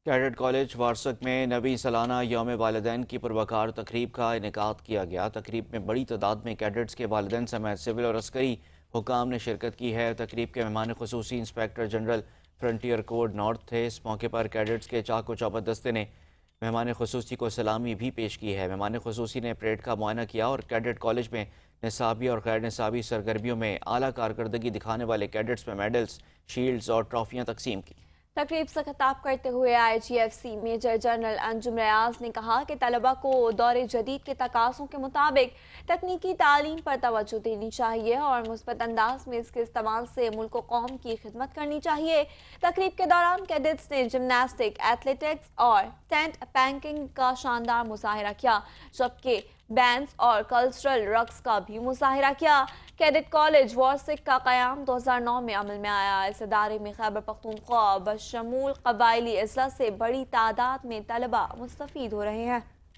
Cadet college وارسک میں نویں سالانہ یوم والدین کی پروقار تقریب کا انعقاد کیا گیا۔ تقریب میں بڑی تعداد میں کیڈٹس کے والدین سمیت سول اور عسکری حکام نے شرکت کی ہے۔ تقریب کے مہمان خصوصی انسپکٹر جنرل فرنٹیئر کوڈ نارتھ تھے۔ اس موقع پر کیڈٹس کے چاق و چوبند دستے نے مہمان خصوصی کو سلامی بھی پیش کی ہے۔ مہمان خصوصی نے پریڈ کا معائنہ کیا اور کیڈٹ کالج میں نصابی اور غیر نصابی سرگرمیوں میں اعلیٰ کارکردگی دکھانے والے کیڈٹس میں میڈلز، شیلڈز اور ٹرافیاں تقسیم کی۔ تقریب سے خطاب کرتے ہوئے IGFC میجر جنرل انجم ریاض نے کہا کہ طلبہ کو دور جدید کے تقاضوں کے مطابق تکنیکی تعلیم پر توجہ دینی چاہیے اور مثبت انداز میں اس کے استعمال سے ملک و قوم کی خدمت کرنی چاہیے۔ تقریب کے دوران کیڈٹس نے جمناسٹک، ایتھلیٹکس اور ٹینٹ پینکنگ کا شاندار مظاہرہ کیا، جبکہ بینڈز اور کلچرل رقص کا بھی مظاہرہ کیا۔ کیڈٹ کالج وارسک کا قیام 2009 میں عمل میں آیا۔ اس ادارے میں خیبر پختونخوا بشمول قبائلی اضلاع سے بڑی تعداد میں طلبہ مستفید ہو رہے ہیں۔